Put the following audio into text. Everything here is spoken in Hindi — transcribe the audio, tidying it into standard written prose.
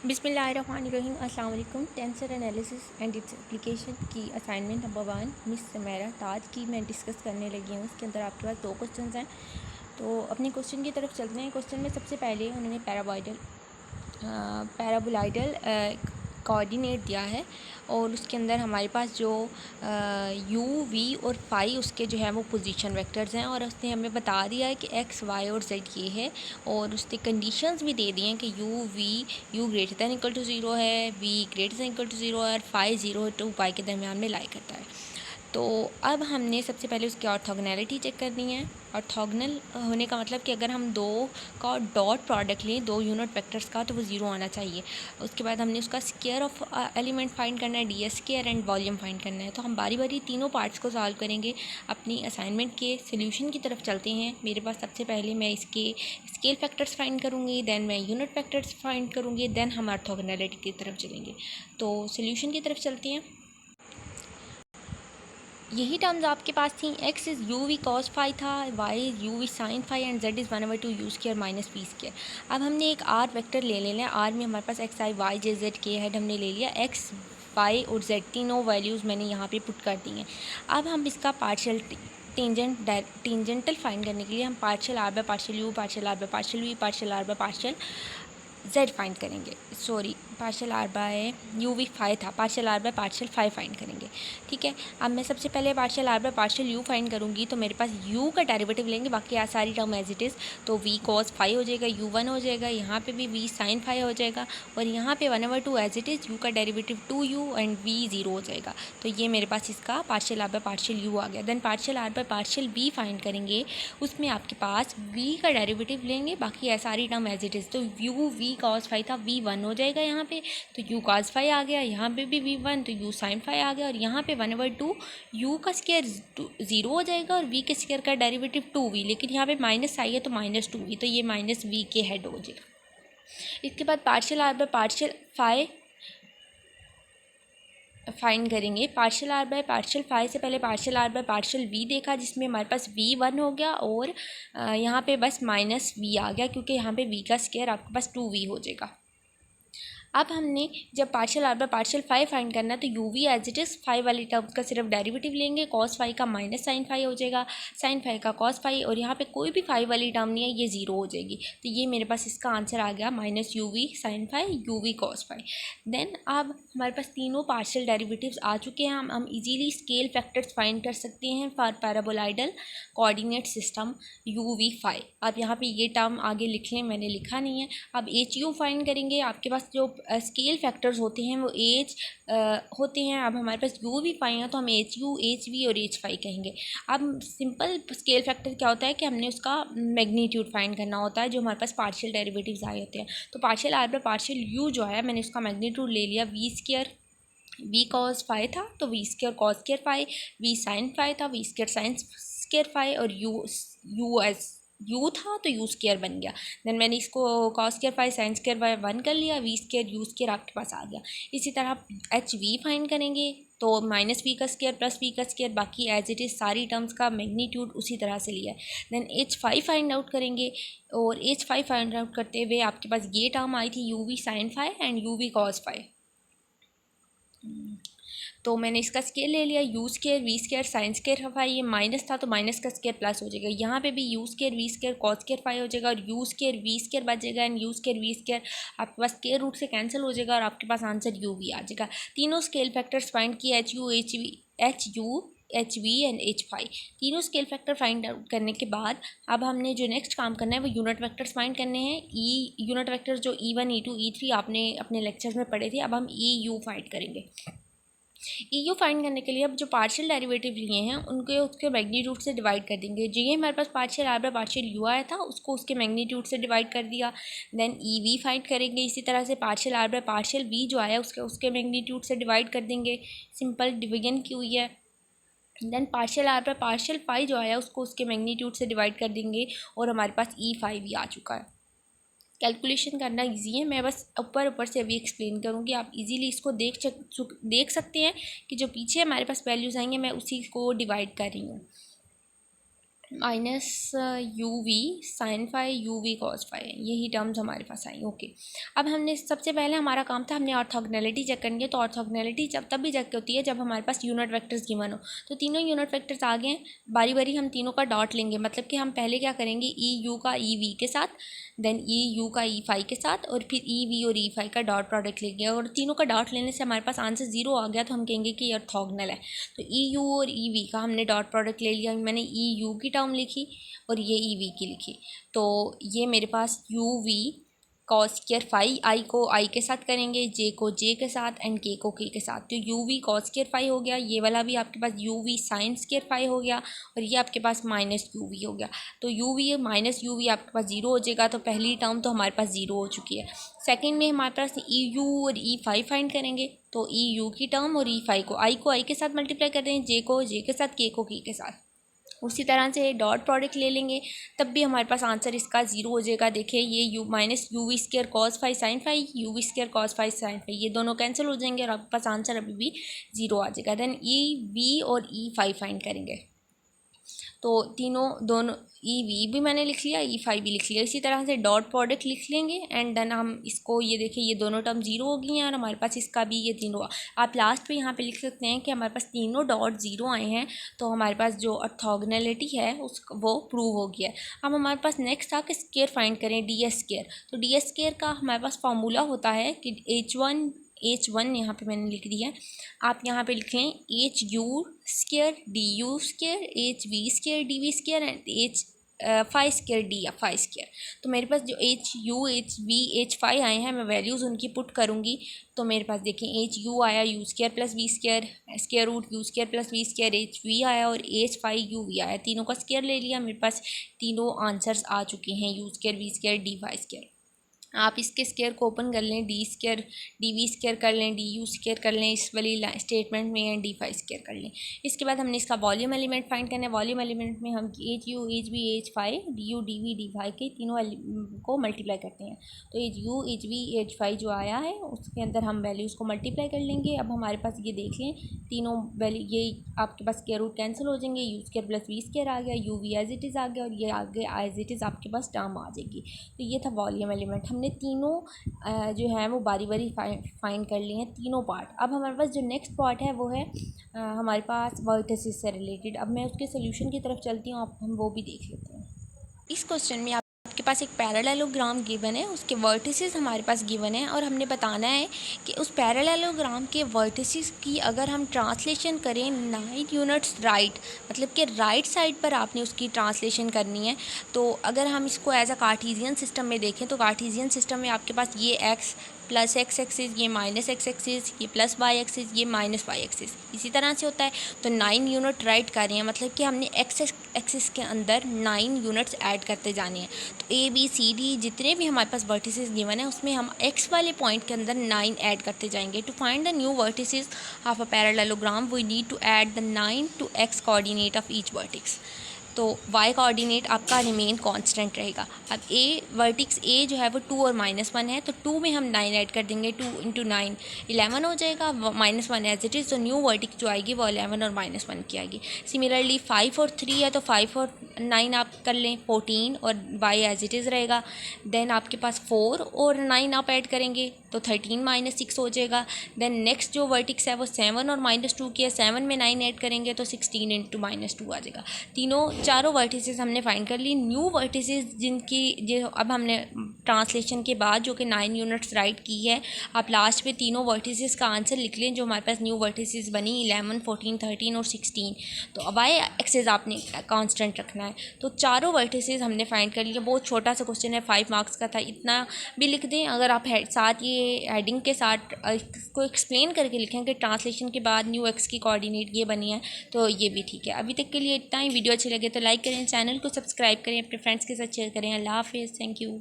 बिस्मिल्लाहिर्रहमानिर्रहीम। अस्सलाम वालेकुम। Tensor analysis and its application की असाइनमेंट नंबर 1 मिस समायरा ताज की मैं डिस्कस करने लगी हूँ। इसके अंदर आपके पास 2 क्वेश्चंस हैं, तो अपने क्वेश्चन की तरफ चलते हैं। क्वेश्चन में सबसे पहले उन्होंने पैराबोलाइडल कोऑर्डिनेट दिया है और उसके अंदर हमारे पास जो u, v और फाई उसके जो है वो पोजीशन वेक्टर्स हैं, और उसने हमें बता दिया है कि x, y और z ये है, और उसने कंडीशंस भी दे दी हैं कि u greater than equal to 0 है, v greater than equal to 0 है और फाई 0 टू पाई के दरमियान में लाई करता है। तो अब हमने सबसे पहले उसकी ऑर्थोगोनैलिटी चेक करनी है। ऑर्थोगोनल होने का मतलब कि अगर हम दो का डॉट प्रोडक्ट लें, दो यूनिट वेक्टर्स का, तो वो 0 आना चाहिए। उसके बाद हमने उसका स्क्वायर ऑफ एलिमेंट फाइंड करना है, ds square and volume find करना है। तो हम बारी बारी तीनों पार्ट्स को सॉल्व करेंगे। अपनी असाइनमेंट के सोल्यूशन की तरफ चलते हैं। मेरे पास सबसे पहले मैं इसके स्केल फैक्टर्स फाइंड करूँगी, दैन मैं यूनिट फैक्टर्स फाइंड करूँगी, दैन हम ऑर्थोगोनैलिटी की तरफ चलेंगे। तो सोल्यूशन की तरफ चलते हैं। यही टर्म्स आपके पास थी। x is U we cos phi था, y is U we sine phi and z is 1/2 U square minus P square. अब हमने एक r वेक्टर ले लेना है। r में हमारे पास x i y j z के हेड हमने ले लिया। x y और z तीनों वैल्यूज़ मैंने यहाँ पे पुट कर दी हैं। अब हम इसका पार्शियल टेंजेंटल फाइंड करने के लिए हम partial r by partial u, partial r by partial v, partial r by partial z find करेंगे। Sorry, partial r by u V phi था, partial r by partial phi find करेंगे। ठीक है, अब मैं सबसे पहले partial r by partial u find करूँगी, तो मेरे पास u का डेरिवेटिव लेंगे, बाकी आ सारी टर्म एज इट इज़। तो v cos फाई हो जाएगा, u 1 हो जाएगा, यहाँ पे भी v साइन फाई हो जाएगा, और यहाँ पे 1/2 एज इट इज़, u का डेरिवेटिव 2u एंड v 0 हो जाएगा। तो ये मेरे पास इसका partial r by partial u आ गया। Then partial r by partial v find करेंगे, उसमें आपके पास v का डेरिवेटिव लेंगे, बाकी है सारी टर्म एज इट इज़। तो u v cos फाई था, v 1 हो जाएगा यहाँ पे, तो u cos फाई आ गया, यहाँ पे भी v 1, तो u sin फाई आ गया, और यहाँ पे 1/2 u का स्क्वायर 0 हो जाएगा और v के स्क्वायर का डेरिवेटिव 2v, लेकिन यहाँ पे माइनस आई है तो -2v, तो ये -v के हेड हो जाएगा। इसके बाद partial r by partial phi find करेंगे। Partial r by partial phi से पहले partial r by partial v देखा, जिसमें हमारे पास v 1 हो गया, और यहाँ पे बस -v आ गया, क्योंकि यहाँ पे v का स्क्वायर आपके पास 2v हो जाएगा। अब हमने जब partial r by partial phi find करना है, तो u v as it is phi वाली टर्म का सिर्फ डेरिवेटिव लेंगे। कॉस फाई का माइनस साइन फाई हो जाएगा, साइन फाई का कॉस फाई, और यहाँ पे कोई भी फाई वाली टर्म नहीं है, ये 0 हो जाएगी। तो ये मेरे पास इसका आंसर आ गया -uv sine phi, uv cos phi. Then अब हमारे पास तीनों पार्शियल डेरिवेटिव्स आ चुके हैं। हम इजीली स्केल फैक्टर्स फाइंड कर सकते हैं for paraboloidal coordinate system u v phi. अब यहाँ पे ये टर्म आगे लिख लें, मैंने लिखा नहीं है। अब एच यू फाइंड करेंगे। आपके पास जो स्केल फैक्टर्स होते हैं वो एच होते हैं। अब हमारे पास u v फाई है, तो हम एच यू, एच वी और एच फाई कहेंगे। अब सिंपल स्केल फैक्टर क्या होता है कि हमने उसका मैग्नीट्यूड फाइंड करना होता है, जो हमारे पास पार्शियल डेरिवेटिव्स आए होते हैं। तो partial r by partial u जो है, मैंने उसका मैग्नीट्यूड ले लिया v square. v cos phi था तो v square cos square phi, v sine phi था v square sine square phi, और u था तो u स्क्वायर बन गया। देन मैंने इसको cos square phi sine square phi 1 कर लिया, v स्क्वायर u स्क्वायर आपके पास आ गया। इसी तरह एच वी फाइंड करेंगे, तो -v का स्क्वायर प्लस v का स्क्वायर, बाकी एज इट इज़ सारी टर्म्स का मैग्नीट्यूड उसी तरह से लिया है। Then H phi find out करेंगे, और एच फाई फाइंड आउट करते हुए आपके पास ये टर्म आई थी u v sine phi and u v cos phi. तो मैंने इसका स्केल ले लिया, u square V square sine square phi, ये माइनस था तो माइनस का स्क्वायर प्लस हो जाएगा। यहाँ पे भी u square V square cos square phi हो जाएगा, और u स्क्वायर वी स्क्वायर बचेगा and u square V square आपके पास स्क्वायर रूट से कैंसिल हो जाएगा, और आपके पास आंसर u v आ जाएगा। तीनों स्केल फैक्टर्स फाइंड किए, H U H V and H phi, तीनों स्केल फैक्टर फाइंड आउट करने के बाद अब हमने जो नेक्स्ट काम करना है वो यूनिट वेक्टर्स फाइंड करने हैं। यूनिट वेक्टर्स जो e1 e2 e3 आपने अपने लेक्चर्स में पढ़े थे, अब हम eu फाइंड करेंगे। eu फाइंड करने के लिए अब जो पार्शियल डेरिवेटिव लिए हैं उनके उसके मैग्नीट्यूड से डिवाइड कर देंगे। जो ये हमारे पास partial r by partial u आया था, उसको उसके मैग्नीट्यूड से डिवाइड कर दिया। देन ev फाइंड करेंगे, इसी तरह से partial r by partial v जो आया उसके मैग्नीट्यूड से डिवाइड कर देंगे। सिंपल डिवीजन की हुई है। Then partial r by partial phi जो आया उसको उसके मैग्नीट्यूड से डिवाइड कर देंगे, और हमारे पास e5 भी आ चुका है। कैलकुलेशन करना इजी है, मैं बस ऊपर से अभी एक्सप्लेन करूँगी, आप इजीली इसको देख सकते हैं कि जो पीछे हमारे पास वैल्यूज़ आएंगे मैं उसी को डिवाइड कर रही हूँ। Minus U we sine phi U we cos phi, यही टर्म्स हमारे पास आई। ओके, अब हमने सबसे पहले हमारा काम था हमने ऑर्थोगोनैलिटी चेक करनी है। तो ऑर्थोगोनैलिटी जब तब भी चेक होती है जब हमारे पास यूनिट वेक्टर्स गिवन हो। तो तीनों यूनिट वेक्टर्स आ गए हैं, बारी बारी हम तीनों का डॉट लेंगे। मतलब कि हम पहले क्या करेंगे, ई यू का ई वी के साथ, देन ई यू का ई फाई के साथ, और फिर ई वी और ई फाई का डॉट प्रोडक्ट लेंगे। और तीनों का डॉट लेने से हमारे पास आंसर 0 आ गया तो हम कहेंगे कि ये ऑर्थोगोनल है। तो ई यू और ई वी का हमने डॉट प्रोडक्ट ले लिया। मैंने ई यू की टर्म लिखी और ये ई वी की लिखी। तो ये मेरे पास you we cos square phi, I को आई के साथ करेंगे, जे को जे के साथ, एंड के को के साथ। तो you we cos square phi हो गया, ये वाला भी आपके पास you we sine square phi हो गया, और ये आपके पास माइनस यू वी हो गया। तो you V minus U V आपके पास 0 हो जाएगा। तो पहली टर्म तो हमारे पास 0 हो चुकी है। सेकंड में हमारे पास ई यू और ई फाई फाइंड करेंगे। तो ई यू की टर्म और ई फाई को आई के साथ मल्टीप्लाई कर दें, जे को जे के साथ, के को के साथ। उसी तरह से डॉट प्रोडक्ट ले लेंगे, तब भी हमारे पास आंसर इसका 0 हो जाएगा। देखिए ये U minus U V square cos phi sine phi, U V square cos phi sine phi, ये दोनों कैंसिल हो जाएंगे और आपके पास आंसर अभी भी 0 आ जाएगा। देन ई वी और ई फाई फाइंड करेंगे। तो तीनों दोनों ई वी भी मैंने लिख लिया, ई फाई भी लिख लिया। इसी तरह से डॉट प्रोडक्ट लिख लेंगे एंड देन हम इसको, ये देखिए ये दोनों टर्म 0 हो गई हैं और हमारे पास इसका भी ये तीनों। आप लास्ट पे यहाँ पे लिख सकते हैं कि हमारे पास तीनों डॉट 0 आए हैं, तो हमारे पास जो ऑर्थोगोनैलिटी है उस वो प्रूव हो गया है। अब हमारे पास नेक्स्ट था कि स्क्वायर फाइंड करें, डी एस स्क्वायर। तो डी एस स्क्वायर का हमारे पास फार्मूला होता है कि H1 यहाँ पे मैंने लिख दिया है, आप यहाँ पे लिख लें H U square D U square, H V square D V square, and H phi square D या फाई स्क्वायर। तो मेरे पास जो H U H V H phi आए हैं, मैं वैल्यूज़ उनकी पुट करूँगी। तो मेरे पास देखें एच यू आया U square plus V square, square root U square plus V square, H V आया और एच फाई यू वी आया, तीनों का स्क्वायर ले लिया। मेरे पास तीनों आंसर्स आ चुके हैं, U square V square D phi square. आप इसके स्क्वायर को ओपन कर लें, D square D V square कर लें, डी यू स्क्वायर कर लें इस वाली स्टेटमेंट में, एंड डी फाई स्क्वायर कर लें। इसके बाद हमने इसका वॉल्यूम एलिमेंट फाइंड करना है। वॉल्यूम एलिमेंट में हम H U H V H phi D U D V D phi के तीनों को मल्टीप्लाई करते हैं। तो H U H V H phi जो आया है उसके अंदर हम वैल्यूज़ को मल्टीप्लाई कर लेंगे। अब हमारे पास ये देख लें तीनों वैल्यू, ये आपके पास स्क्वायर रूट कैंसिल हो जाएंगे, U square plus V square आ गया, U V as it is आ गया, और ये आगे एज इट इज़ आपके पास टर्म आ जाएगी। तो ये था वॉल्यूम एलिमेंट। हमने तीनों जो है वो बारी बारी फाइंड कर लिए हैं, तीनों पार्ट। अब हमारे पास जो नेक्स्ट पार्ट है वो है हमारे पास वर्टिसेस से रिलेटेड। अब मैं उसके सोल्यूशन की तरफ चलती हूँ, आप हम वो भी देख लेते हैं। इस क्वेश्चन में आपके पास एक पैरेललोग्राम गिवन है, उसके वर्टिसेस हमारे पास गिवन है, और हमने बताना है कि उस पैरेललोग्राम के वर्टिसेस की अगर हम ट्रांसलेशन करें 9 यूनिट्स राइट, मतलब कि राइट साइड पर आपने उसकी ट्रांसलेशन करनी है। तो अगर हम इसको एज अ कार्टेशियन सिस्टम में देखें तो कार्टेशियन सिस्टम में आपके पास ये एक्स प्लस एक्स एक्सिस, ये माइनस एक्स एक्सिस, ये प्लस वाई एक्सिस, ये माइनस वाई एक्सिस, इसी तरह से होता है। तो 9 यूनिट राइट कर रहे हैं, मतलब कि हमने एक्स एक्सिस के अंदर 9 यूनिट्स ऐड करते जाने हैं। तो ए बी सी डी जितने भी हमारे पास वर्टिसेस गिवन है उसमें हम एक्स वाले पॉइंट के अंदर 9 ऐड करते जाएंगे। To find the new vertices of a parallelogram we need to add the 9 to X coordinate of each vertex. तो y कोऑर्डिनेट आपका रिमेन कांस्टेंट रहेगा। अब ए वर्टिक्स ए जो है वो 2 और -1 है, तो 2 में हम 9 ऐड कर देंगे, 2 × 9 11 हो जाएगा, -1 एज इट इज़। तो न्यू वर्टिक्स जो आएगी वो 11 और -1 की आएगी। सिमिलरली 5 और 3 है, तो 5 और 9 आप कर लें 14, और y एज इट इज़ रहेगा। देन आपके पास 4 और 9 आप ऐड करेंगे तो 13 - 6 हो जाएगा। देन नेक्स्ट जो वर्टिक्स है वो 7 और -2 की है, 7 में 9 ऐड करेंगे तो 16 × -2 आ जाएगा। तीनों चारों वर्टिसेस हमने फाइंड कर ली। न्यू वर्टिसेस जिनकी जो अब हमने ट्रांसलेशन के बाद जो कि 9 यूनिट्स राइट की है, आप लास्ट पे तीनों वर्टिसेस का आंसर लिख लें जो हमारे पास न्यू वर्टिसेस बनी 11, 14, 13 और 16। तो अब वाई एक्सिस आपने कांस्टेंट रखना है। तो चारों वर्टिसेस हमने फाइंड कर लिया। बहुत छोटा सा क्वेश्चन है, 5 मार्क्स का था, इतना भी लिख दें। अगर आप साथ ये हेडिंग के साथ इसको एक्सप्लेन करके लिखें कि ट्रांसलेशन के बाद न्यू एक्स की कोऑर्डिनेट ये बनी है, तो ये भी ठीक है। अभी तक के लिए इतना ही। वीडियो अच्छी लगे तो लाइक करें, चैनल को सब्सक्राइब करें, अपने फ्रेंड्स के साथ शेयर करें। अल्लाह हाफिज़, थैंक यू।